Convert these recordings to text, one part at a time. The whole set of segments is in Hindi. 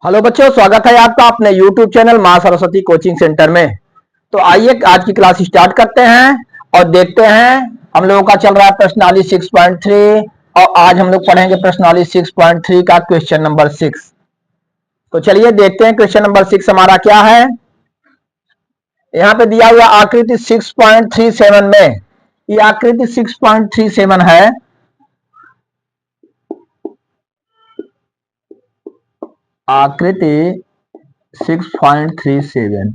हेलो बच्चों, स्वागत है आपका अपने YouTube चैनल मां सरस्वती कोचिंग सेंटर में। तो आइए आज की क्लास स्टार्ट करते हैं और देखते हैं। हम लोगों का चल रहा है प्रश्नावली 6.3 और आज हम लोग पढ़ेंगे प्रश्नावली 6.3 का क्वेश्चन नंबर 6। तो चलिए देखते हैं क्वेश्चन नंबर 6 हमारा क्या है। यहाँ पे दिया हुआ आकृति 6.37 में, ये आकृति 6.37 है। आकृति 6.37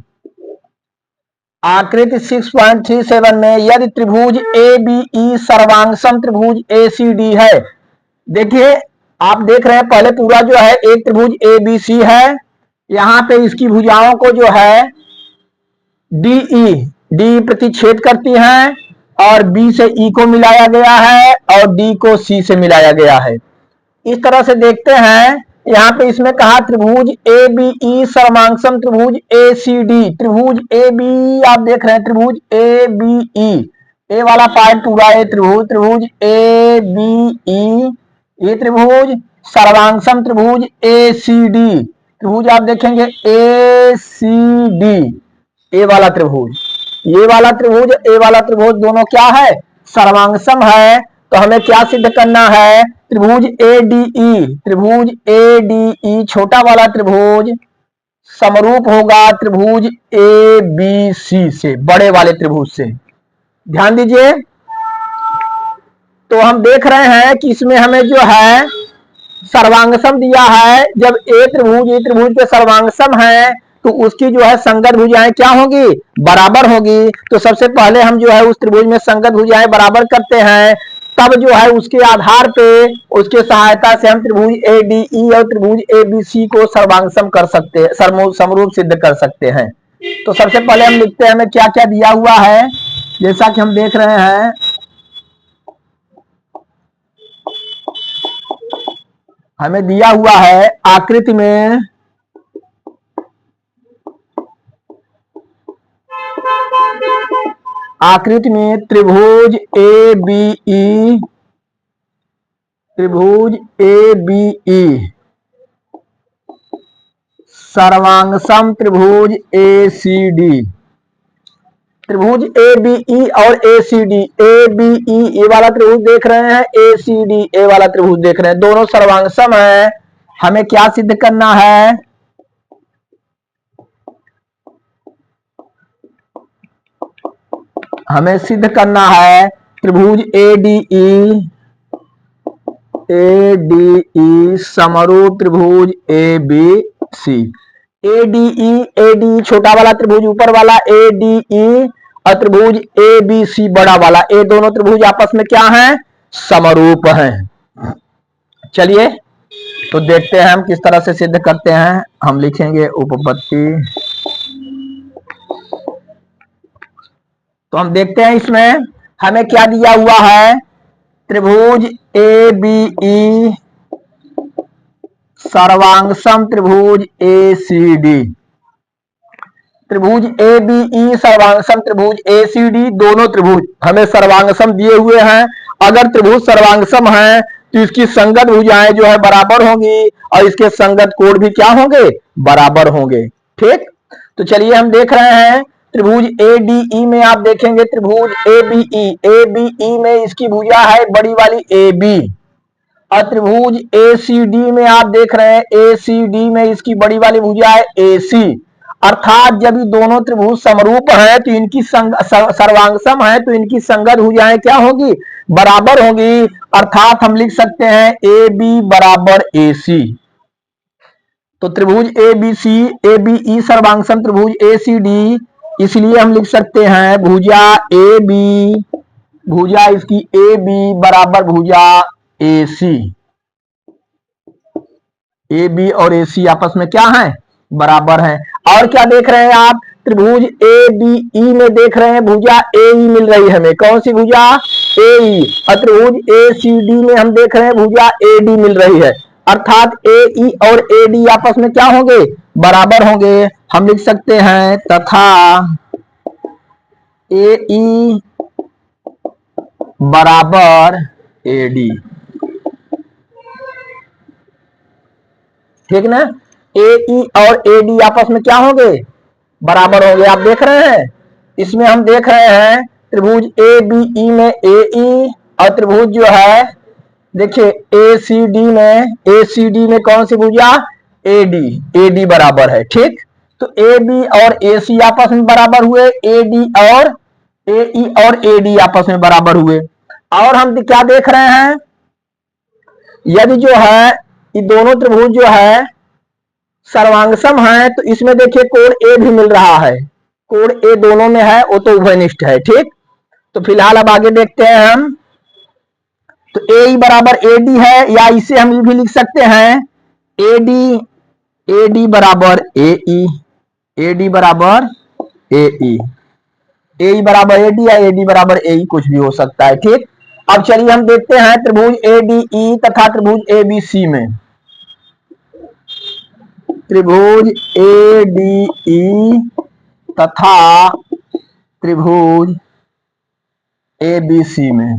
आकृति 6.37 में यदि त्रिभुज ए बी ई सर्वांगसम त्रिभुज ए सी डी है। देखिए, आप देख रहे हैं पहले पूरा जो है एक त्रिभुज ए बी सी है। यहाँ पे इसकी भुजाओं को जो है डी प्रतिच्छेद करती हैं और बी से ई को मिलाया गया है और डी को सी से मिलाया गया है। इस तरह से देखते हैं। यहाँ पे इसमें कहा त्रिभुज ए बी ई सर्वांगसम त्रिभुज ए सी डी। त्रिभुज ए बी आप देख रहे हैं, त्रिभुज ए बी ई, ए वाला पार्ट पूरा है त्रिभुज ए बी ई, ये त्रिभुज सर्वांगसम त्रिभुज ए सी डी। त्रिभुज आप देखेंगे ए सी डी, ए वाला त्रिभुज, ये वाला त्रिभुज, ए वाला त्रिभुज दोनों क्या है, सर्वांगसम है। तो हमें क्या सिद्ध करना है, त्रिभुज ए डी ई, त्रिभुज ए डी ई छोटा वाला त्रिभुज समरूप होगा त्रिभुज ए बी सी से, बड़े वाले त्रिभुज से। ध्यान दीजिए, तो हम देख रहे हैं कि इसमें हमें जो है सर्वांगसम दिया है। जब ए त्रिभुज के सर्वांगसम है तो उसकी जो है संगत भुजाएं क्या होगी, बराबर होगी। तो सबसे पहले हम जो है उस त्रिभुज में संगत भुजाएं बराबर करते हैं, तब जो है उसके आधार पे, उसके सहायता से हम त्रिभुज ए डी ई और त्रिभुज ए बी सी को सर्वांगसम कर सकते हैं, समरूप सिद्ध कर सकते हैं। तो सबसे पहले हम लिखते हैं हमें क्या क्या दिया हुआ है। जैसा कि हम देख रहे हैं, हमें दिया हुआ है आकृति में त्रिभुज ए बी ई, त्रिभुज ए बी ई सर्वांगसम त्रिभुज ए सी डी। त्रिभुज ए बी ई और ए C D, A B E ये वाला त्रिभुज देख रहे हैं, ए सी डी ए वाला त्रिभुज देख रहे हैं, दोनों सर्वांगसम है। हमें क्या सिद्ध करना है, हमें सिद्ध करना है त्रिभुज ए डी ई समरूप त्रिभुज A B C. A D छोटा वाला त्रिभुज ऊपर वाला ए डी ई और त्रिभुज ए बी सी बड़ा वाला, ये दोनों त्रिभुज आपस में क्या हैं, समरूप हैं। चलिए तो देखते हैं हम किस तरह से सिद्ध करते हैं। हम लिखेंगे उपपत्ति। तो हम देखते हैं इसमें हमें क्या दिया हुआ है, त्रिभुज ए बी ई सर्वांगसम त्रिभुज ए सी डी। त्रिभुज ए बी ई सर्वांगसम त्रिभुज ए सी डी, दोनों त्रिभुज हमें सर्वांगसम दिए हुए हैं। अगर त्रिभुज सर्वांगसम है तो इसकी संगत भुजाएं जो है बराबर होंगी और इसके संगत कोण भी क्या होंगे, बराबर होंगे। ठीक, तो चलिए हम देख रहे हैं त्रिभुज ए डी ई में आप देखेंगे त्रिभुज ए बी ई में इसकी भुजा है बड़ी वाली ए बी, और त्रिभुज ए सी डी में आप देख रहे हैं ए सी डी में इसकी बड़ी वाली भुजा है ए सी। अर्थात जब ये दोनों त्रिभुज समरूप हैं तो इनकी सर्वांगसम है तो इनकी संगत भुजाएं क्या होगी, बराबर होगी। अर्थात हम लिख सकते हैं ए बी बराबर ए सी। तो त्रिभुज ए बी ई सर्वांगसम त्रिभुज ए सी डी, इसलिए हम लिख सकते हैं भुजा ए बी, भुजा इसकी ए बी बराबर भुजा ए सी। ए बी और ए सी आपस में क्या है, बराबर है। और क्या देख रहे हैं आप, त्रिभुज ए बी ई में देख रहे हैं भुजा ए ई मिल रही है हमें, कौन सी भुजा, ए ई। और त्रिभुज ए सी डी में हम देख रहे हैं भुजा ए डी मिल रही है। अर्थात ए ई और ए डी आपस में क्या होंगे, बराबर होंगे। हम लिख सकते हैं तथा ए ई बराबर ए डी। ठीक ना, ए ई और ए डी आपस में क्या होंगे, बराबर होंगे। आप देख रहे हैं, इसमें हम देख रहे हैं त्रिभुज ए बी ई में ए ई और त्रिभुज जो है देखिए ए सी डी में कौन सी भुजा, ए डी बराबर है। ठीक, तो ए बी और ए सी आपस में बराबर हुए, ए डी और ए ई और ए डी आपस में बराबर हुए। और हम क्या देख रहे हैं, यदि जो है ये दोनों त्रिभुज जो है सर्वांगसम है तो इसमें देखिए कोण ए भी मिल रहा है, कोण ए दोनों में है, वो तो उभयनिष्ठ है। ठीक, तो फिलहाल अब आगे देखते हैं हम, तो ए बराबर ए डी है, या इसे हम ये भी लिख सकते हैं ए डी बराबर ए डी बराबर ए बराबर ए डी या ए डी बराबर ए कुछ भी हो सकता है। ठीक, अब चलिए हम देखते हैं त्रिभुज ए डी ई तथा त्रिभुज ए बी सी में, त्रिभुज ए डी ई तथा त्रिभुज ए बी सी में।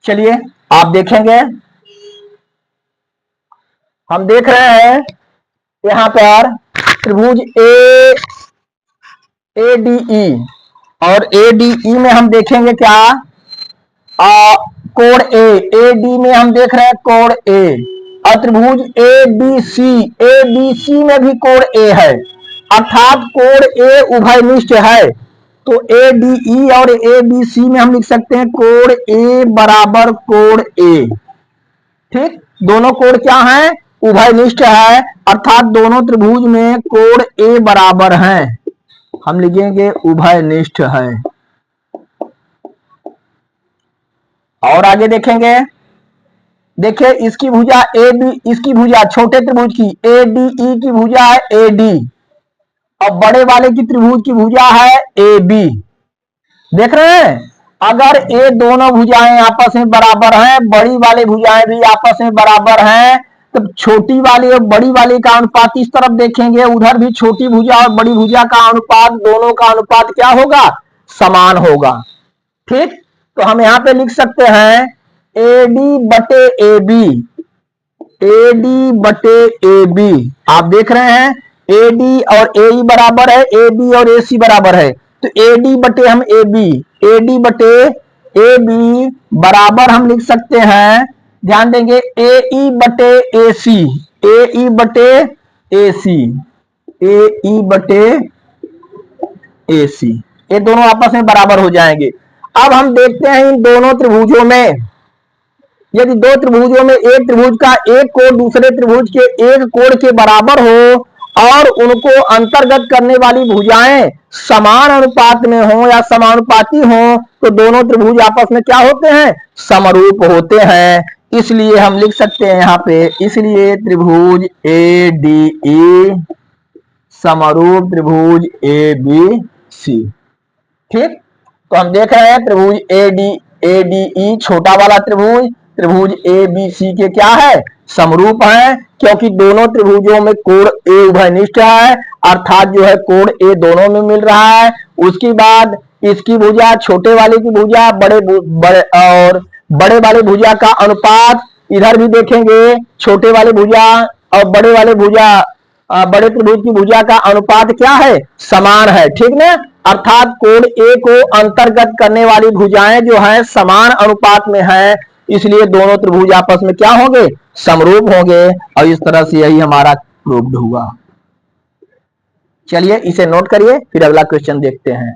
चलिए आप देखेंगे, हम देख रहे हैं यहां पर त्रिभुज ए डी ई और ए डी ई में हम देखेंगे क्या, कोण ए डी में हम देख रहे हैं कोण ए, और त्रिभुज ए बी सी में भी कोण ए है, अर्थात कोण ए उभयनिष्ठ है। तो ए डी ई और ए बी सी में हम लिख सकते हैं कोण ए बराबर कोण ए। ठीक, दोनों कोण क्या हैं, उभयनिष्ठ है, अर्थात दोनों त्रिभुज में कोण ए बराबर हैं, हम लिखेंगे उभयनिष्ठ है। और आगे देखेंगे, देखिए इसकी भुजा ए बी, इसकी भुजा छोटे त्रिभुज की ए डी ई की भुजा है ए डी, और बड़े वाले की त्रिभुज की भुजा है ए बी। देख रहे हैं, अगर ये दोनों भुजाएं आपस में बराबर हैं, बड़ी वाली भुजाएं भी आपस में बराबर हैं, तो छोटी वाली और बड़ी वाली का अनुपात इस तरफ देखेंगे, उधर भी छोटी भुजा और बड़ी भुजा का अनुपात, दोनों का अनुपात क्या होगा, समान होगा। ठीक, तो हम यहां पे लिख सकते हैं ए डी बटे ए बी, ए डी बटे ए बी। आप देख रहे हैं ए डी और ए ई बराबर है, ए बी और ए सी बराबर है, तो ए डी बटे हम ए डी बटे ए बी बराबर हम लिख सकते हैं, ध्यान देंगे ए ई बटे ए सी, ए ई बटे ए सी, ए ई बटे ए सी, ये दोनों आपस में बराबर हो जाएंगे। अब हम देखते हैं इन दोनों त्रिभुजों में, यदि दो त्रिभुजों में एक त्रिभुज का एक कोण दूसरे त्रिभुज के एक कोण के बराबर हो और उनको अंतर्गत करने वाली भुजाएं समान अनुपात में हो या समानुपाती हो, तो दोनों त्रिभुज आपस में क्या होते हैं, समरूप होते हैं। इसलिए हम लिख सकते हैं यहां पे, इसलिए त्रिभुज ए डी ई समरूप त्रिभुज ए बी सी। ठीक, तो हम देख रहे हैं त्रिभुज ए डी ई छोटा वाला त्रिभुज त्रिभुज ए बी सी के क्या है, समरूप है, क्योंकि दोनों त्रिभुजों में कोण ए उभयनिष्ठ है, अर्थात जो है कोण ए दोनों में मिल रहा है। उसके बाद इसकी भुजा छोटे वाले की भुजा बड़े वाले भुजा का अनुपात, इधर भी देखेंगे छोटे वाले भुजा और बड़े वाले भुजा, बड़े त्रिभुज की भुजा का अनुपात क्या है, समान है। ठीक ना, अर्थात कोण ए को अंतर्गत करने वाली भुजाएं जो है समान अनुपात में है, इसलिए दोनों त्रिभुज आपस में क्या होंगे, समरूप होंगे, और इस तरह से यही हमारा प्रूव्ड हुआ। चलिए इसे नोट करिए, फिर अगला क्वेश्चन देखते हैं।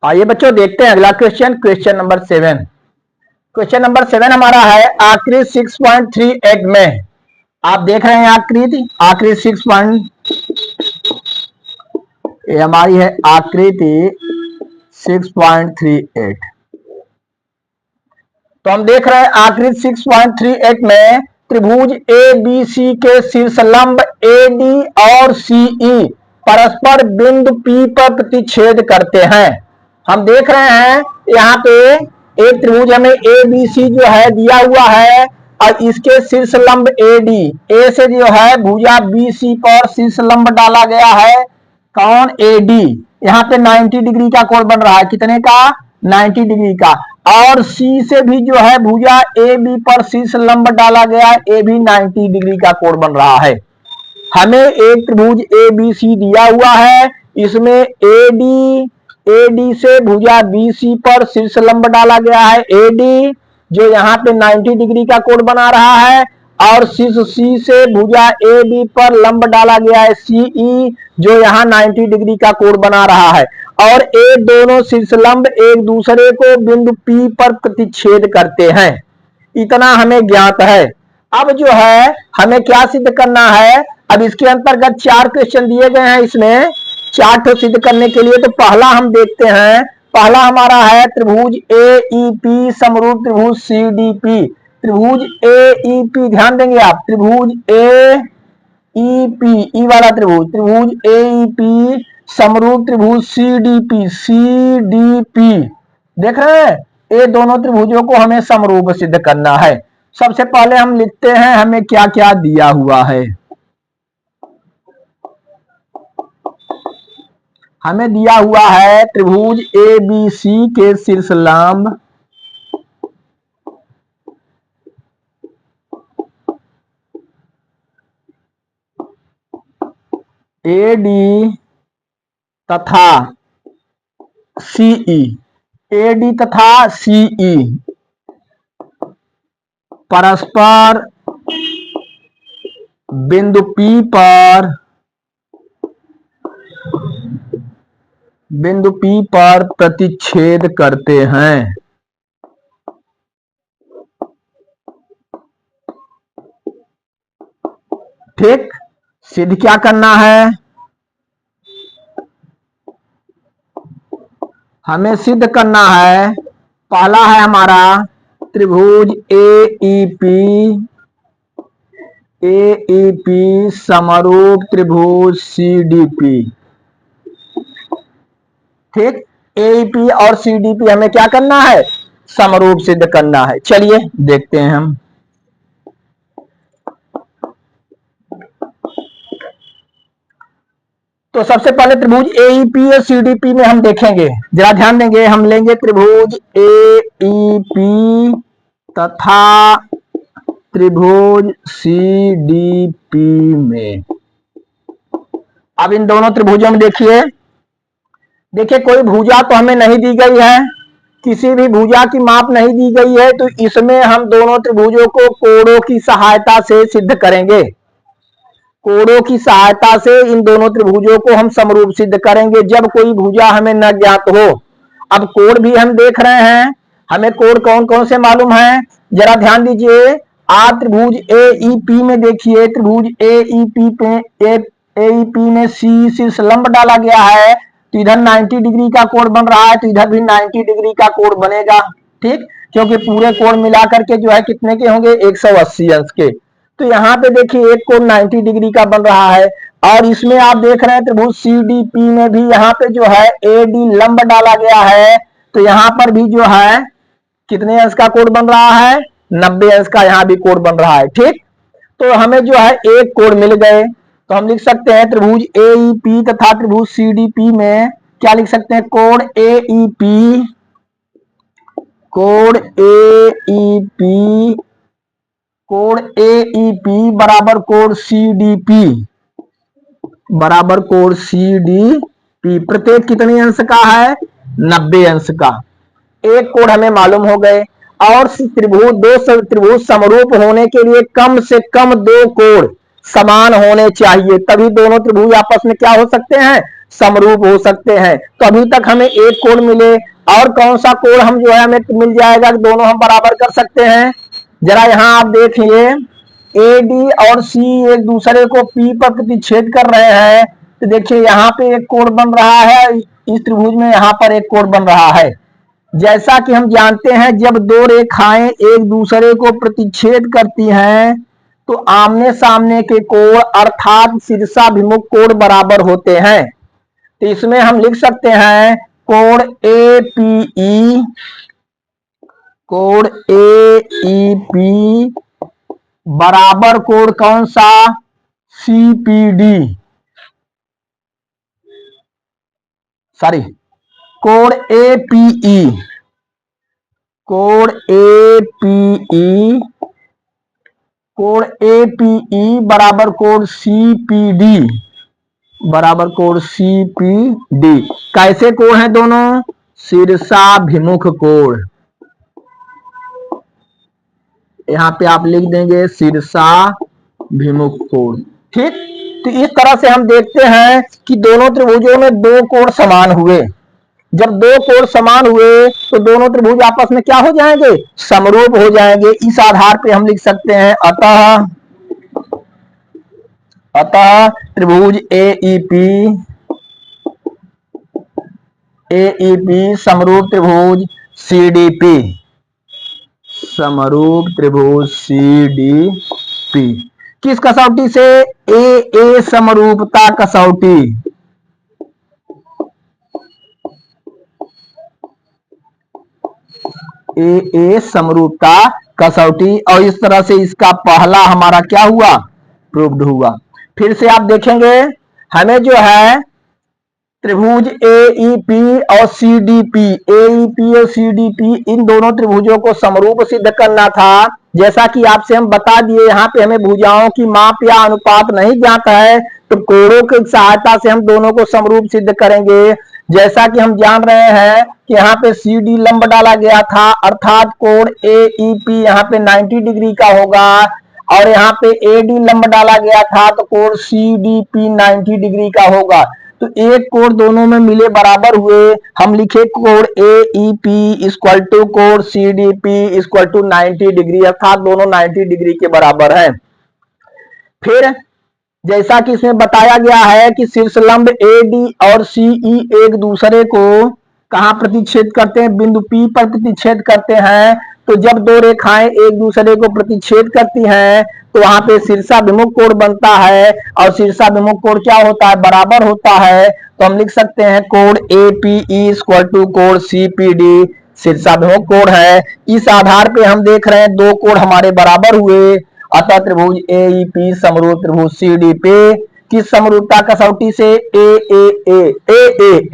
आइए बच्चों देखते हैं अगला question, question number 7। Question number 7 हमारा है आकृति 6.38 में, आप देख रहे हैं आकृति 6. ये हमारी है आकृति 6.38। तो हम देख रहे हैं आकृति 6.38 में त्रिभुज ए बी सी के शीर्षलंब ए डी और सी ई परस्पर बिंदु पी पर प्रतिच्छेद करते हैं। हम देख रहे हैं यहाँ पे एक त्रिभुज हमें ए बी सी जो है दिया हुआ है, और इसके शीर्षलंब ए डी, ए से जो है भुजा बी सी पर शीर्षलंब डाला गया है, कौन, ए डी। यहाँ पे 90 डिग्री का कोण बन रहा है, कितने का, 90 डिग्री का, और सी से भी जो है भुजा ए बी पर शीर्ष लंब डाला गया, ए भी 90 डिग्री का कोण बन रहा है। हमें एक त्रिभुज ए बी सी दिया हुआ है, इसमें ए डी से भुजा बी सी पर शीर्ष लंब डाला गया है, ए डी जो यहाँ पे 90 डिग्री का कोण बना रहा है, और शीर्ष सी से भुजा ए बी पर लंब डाला गया है, सी ई जो यहाँ 90 डिग्री का कोण बना रहा है, और ये दोनों शीर्ष लंब एक दूसरे को बिंदु पी पर प्रतिच्छेद करते हैं। इतना हमें ज्ञात है। अब जो है हमें क्या सिद्ध करना है, अब इसके अंतर्गत 4 क्वेश्चन दिए गए हैं, इसमें 4 सिद्ध करने के लिए। तो पहला हम देखते हैं, पहला हमारा है त्रिभुज ए ई पी समरूप त्रिभुज सी डी पी। त्रिभुज ए ई पी, ध्यान देंगे आप, त्रिभुज ए ई पी, ई वाला त्रिभुज, त्रिभुज ए ई पी समरूप त्रिभुज C D P, C D P देख रहे हैं, ये दोनों त्रिभुजों को हमें समरूप सिद्ध करना है। सबसे पहले हम लिखते हैं हमें क्या क्या दिया हुआ है। हमें दिया हुआ है त्रिभुज ए बी सी के शीर्ष लंब ए डी तथा सीई, ए डी तथा सीई परस्पर बिंदु P पर प्रतिच्छेद करते हैं। ठीक, सिद्ध क्या करना है, हमें सिद्ध करना है, पहला है हमारा त्रिभुज ए ई पी समरूप त्रिभुज सी डी पी। ठीक, ए ई पी और सी डी पी हमें क्या करना है, समरूप सिद्ध करना है। चलिए देखते हैं हम। तो सबसे पहले त्रिभुज ए ई पी और सी डी पी में हम देखेंगे, जरा ध्यान देंगे, हम लेंगे त्रिभुज ए ई पी तथा त्रिभुज सी डी पी में। अब इन दोनों त्रिभुजों में देखिए कोई भुजा तो हमें नहीं दी गई है, किसी भी भुजा की माप नहीं दी गई है, तो इसमें हम दोनों त्रिभुजों को कोणों की सहायता से सिद्ध करेंगे। कोणों की सहायता से इन दोनों त्रिभुजों को हम समरूप सिद्ध करेंगे जब कोई भुजा हमें न ज्ञात हो। अब कोण भी हम देख रहे हैं, हमें कोण कौन कौन से मालूम है, जरा ध्यान दीजिए। आप त्रिभुज ए ई पी में देखिए, त्रिभुज ए ई पी में सी शीर्ष लंब डाला गया है, तो इधर 90 डिग्री का कोण बन रहा है, तो इधर भी 90 डिग्री का कोण बनेगा। ठीक, क्योंकि पूरे कोण मिलाकर के जो है कितने के होंगे, 180 अंश के। तो यहाँ पे देखिए एक कोण 90 डिग्री का बन रहा है, और इसमें आप देख रहे हैं त्रिभुज सी डी पी में भी यहाँ पे जो है ए डी लंब डाला गया है, तो यहाँ पर भी जो है कितने अंश का कोण बन रहा है, 90 अंश का यहाँ भी कोण बन रहा है। ठीक, तो हमें जो है एक कोण मिल गए, तो हम लिख सकते हैं त्रिभुज ए ई पी तथा त्रिभुज सी डी पी में क्या लिख सकते हैं, कोण ए ई पी, कोण ए ई पी, कोण ए ई पी बराबर कोण सी डी पी, बराबर कोण सी डी पी। प्रत्येक कितने अंश का है, 90 अंश का। एक कोण हमें मालूम हो गए, और त्रिभुज समरूप होने के लिए कम से कम 2 कोण समान होने चाहिए, तभी दोनों त्रिभुज आपस में क्या हो सकते हैं, समरूप हो सकते हैं। तो अभी तक हमें एक कोण मिले, और कौन सा कोण हम जो है हमें मिल जाएगा, दोनों हम बराबर कर सकते हैं। जरा यहाँ आप देखिए, ए डी और सी एक दूसरे को पी पर प्रतिच्छेद कर रहे हैं, तो देखिए यहाँ पे एक कोण बन रहा है, इस त्रिभुज में यहाँ पर एक कोण बन रहा है। जैसा कि हम जानते हैं जब 2 रेखाएं एक दूसरे को प्रतिच्छेद करती हैं तो आमने सामने के कोण अर्थात शीर्षाभिमुख कोण बराबर होते हैं। तो इसमें हम लिख सकते हैं कोण ए पी ई, कोण ए ई पी बराबर कोण कौन सा, सी पी डी, सॉरी कोण ए पी ई कोण एपीई, कोण एपीई बराबर कोण सीपीडी, बराबर कोण सीपीडी। कैसे कोण है दोनों? शीर्षाभिमुख कोण। यहां पे आप लिख देंगे शीर्षाभिमुख कोण। ठीक, तो इस तरह से हम देखते हैं कि दोनों त्रिभुजों में दो कोण समान हुए। जब दो कोण समान हुए तो दोनों त्रिभुज आपस में क्या हो जाएंगे? समरूप हो जाएंगे। इस आधार पे हम लिख सकते हैं अतः त्रिभुज एईपी समरूप त्रिभुज सीडीपी, समरूप त्रिभुज सीडीपी। किस कसौटी से? ए समरूपता कसौटी, ए समरूपता कसौटी। और इस तरह से इसका पहला हमारा क्या हुआ? प्रूव्ड हुआ। फिर से आप देखेंगे हमें जो है त्रिभुज एईपी और सीडीपी, एईपी और सीडीपी इन दोनों त्रिभुजों को समरूप सिद्ध करना था। जैसा कि आपसे हम बता दिए, यहाँ पे हमें भुजाओं की माप या अनुपात नहीं ज्ञात है, तो कोणों की सहायता से हम दोनों को समरूप सिद्ध करेंगे। जैसा कि हम जान रहे हैं कि यहाँ पे सीडी लंब डाला गया था, अर्थात कोण एईपी यहाँ पे 90 डिग्री का होगा, और यहाँ पे एडी लंब डाला गया था तो कोण सीडीपी 90 डिग्री का होगा। तो एक कोण दोनों में मिले बराबर हुए। हम लिखे कोण एईपी इक्वल टू कोण सीडीपी इक्वल टू 90 डिग्री, अर्थात दोनों 90 डिग्री के बराबर है। फिर जैसा कि इसमें बताया गया है कि शीर्षलंब एडी और सीई एक दूसरे को कहां प्रतिच्छेद करते हैं? बिंदु पी पर प्रतिच्छेद करते हैं। तो जब दो रेखाएं एक दूसरे को प्रतिच्छेद करती हैं तो वहां पे शीर्षाभिमुख कोण बनता है, और शीर्षाभिमुख कोण क्या होता है? बराबर होता है। तो हम लिख सकते हैं कोण एपीई इक्वल टू कोण सीपीडी शीर्षाभिमुख कोण है। इस आधार पे हम देख रहे हैं दो कोण हमारे बराबर हुए, अतः त्रिभुज एईपी समरूप त्रिभुज सीडीपी किस समरूपता कसौटी से? ए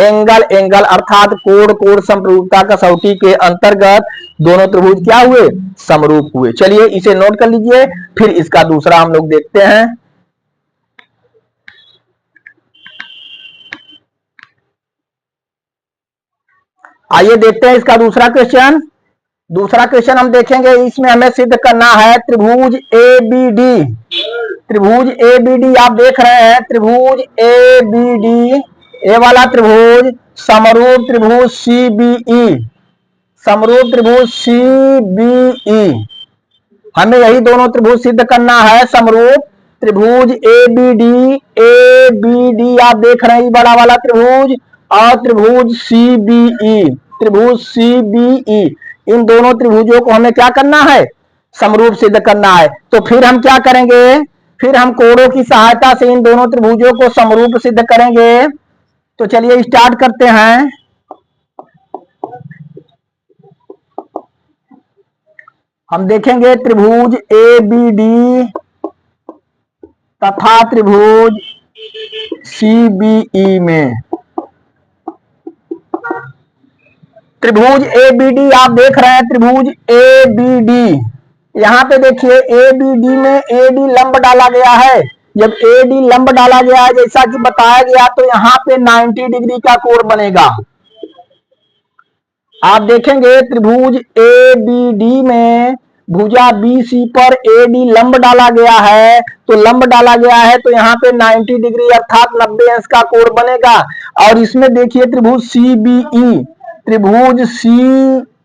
एंगल अर्थात कोण कोण समरूपता कसौटी के अंतर्गत दोनों त्रिभुज क्या हुए? समरूप हुए। चलिए इसे नोट कर लीजिए। फिर इसका दूसरा हम लोग देखते हैं। आइए देखते हैं इसका दूसरा क्वेश्चन। दूसरा क्वेश्चन हम देखेंगे, इसमें हमें सिद्ध करना है त्रिभुज एबीडी। त्रिभुज एबीडी आप देख रहे हैं, त्रिभुज एबीडी ए वाला त्रिभुज समरूप त्रिभुज सीबीई, समरूप त्रिभुज सीबीई। हमें यही दोनों त्रिभुज सिद्ध करना है, समरूप त्रिभुज एबीडी, एबीडी आप देख रहे हैं बड़ा वाला त्रिभुज, और त्रिभुज सीबीई, त्रिभुज सीबीई। इन दोनों त्रिभुजों को हमें क्या करना है? समरूप सिद्ध करना है। तो फिर हम क्या करेंगे? फिर हम कोणों की सहायता से इन दोनों त्रिभुजों को समरूप सिद्ध करेंगे। तो चलिए स्टार्ट करते हैं। हम देखेंगे त्रिभुज एबीडी तथा त्रिभुज सीबीई में, त्रिभुज एबीडी आप देख रहे हैं, त्रिभुज एबीडी यहां पे देखिए एबीडी में एडी लंब डाला गया है। जब एडी लंब डाला गया है जैसा कि बताया गया, तो यहाँ पे 90 डिग्री का कोण बनेगा। आप देखेंगे त्रिभुज एबीडी में भुजा बीसी पर एडी लंब डाला गया है, तो लंब डाला गया है तो यहाँ पे 90 डिग्री अर्थात 90 अंश का कोण बनेगा। और इसमें देखिए त्रिभुज सीबीई, त्रिभुज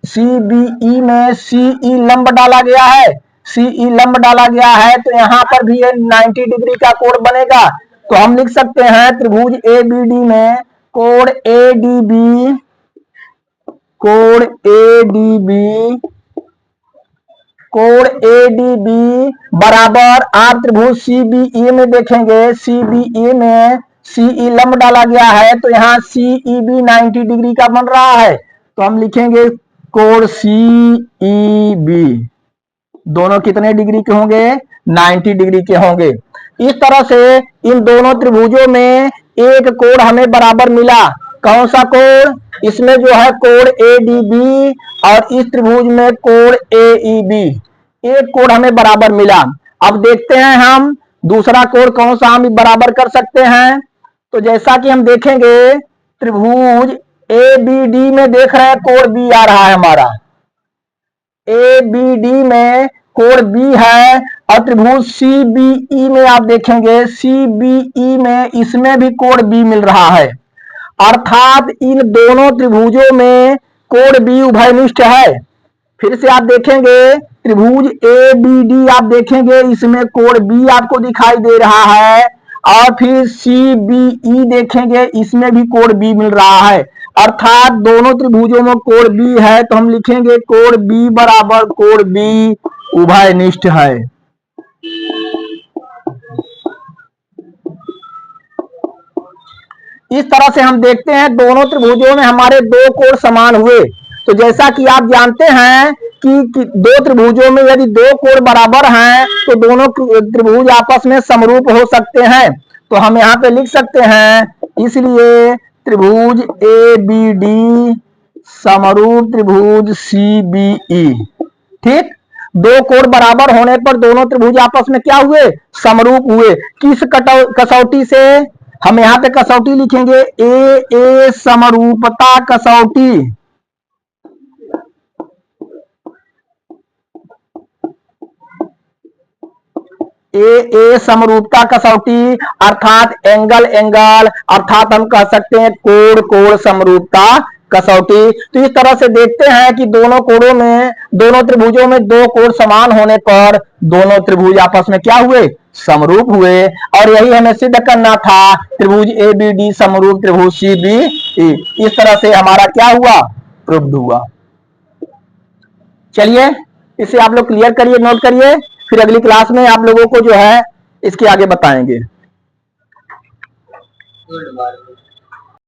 सीबीई में सीई लंब डाला गया है, सीई लंब डाला गया है तो यहाँ पर भी 90 डिग्री का कोण बनेगा। तो हम लिख सकते हैं त्रिभुज एबीडी में कोण एडीबी, कोण एडीबी, कोण एडीबी बराबर आप त्रिभुज सीबीई में देखेंगे, सीबीई में सीई लंब डाला गया है तो यहाँ सीईबी 90 डिग्री का बन रहा है। तो हम लिखेंगे कोण सीईबी दोनों कितने डिग्री के होंगे? 90 डिग्री के होंगे। इस तरह से इन दोनों त्रिभुजों में एक कोण हमें बराबर मिला। कौन सा कोण? इसमें जो है कोण एडीबी और इस त्रिभुज में कोण एईबी, एक कोण हमें बराबर मिला। अब देखते हैं हम दूसरा कोण कौन सा हम बराबर कर सकते हैं। तो जैसा कि हम देखेंगे त्रिभुज एबीडी में देख रहे हैं कोण बी आ रहा है हमारा, एबीडी में कोण बी है, और त्रिभुज सीबीई में आप देखेंगे सीबीई में इसमें भी कोण बी मिल रहा है, अर्थात इन दोनों त्रिभुजों में कोण बी उभयनिष्ठ है। फिर से आप देखेंगे त्रिभुज एबीडी आप देखेंगे इसमें कोण बी आपको दिखाई दे रहा है, और फिर सीबीई देखेंगे इसमें भी कोण बी मिल रहा है, अर्थात दोनों त्रिभुजों में कोण बी है। तो हम लिखेंगे कोण बी बराबर कोण बी उभयनिष्ठ है। इस तरह से हम देखते हैं दोनों त्रिभुजों में हमारे दो कोण समान हुए। तो जैसा कि आप जानते हैं कि दो त्रिभुजों में यदि दो कोण बराबर हैं तो दोनों त्रिभुज आपस में समरूप हो सकते हैं। तो हम यहाँ पे लिख सकते हैं, इसलिए त्रिभुज ए बी डी समरूप त्रिभुज सी बी ई। ठीक, दो कोण बराबर होने पर दोनों त्रिभुज आपस में क्या हुए? समरूप हुए। किस कसौटी से? हम यहाँ पे कसौटी लिखेंगे ए समरूपता कसौटी, ए समरूपता कसौटी, अर्थात एंगल अर्थात हम कह सकते हैं कोण समरूपता कसौटी। तो इस तरह से देखते हैं कि दोनों कोणों में, दोनों त्रिभुजों में दो कोण समान होने पर दोनों त्रिभुज आपस में क्या हुए? समरूप हुए। और यही हमें सिद्ध करना था, त्रिभुज ए बी डी समरूप त्रिभुज सी बी ई। इस तरह से हमारा क्या हुआ? प्रूव्ड हुआ। चलिए इसे आप लोग क्लियर करिए, नोट करिए, फिर अगली क्लास में आप लोगों को जो है इसके आगे बताएंगे।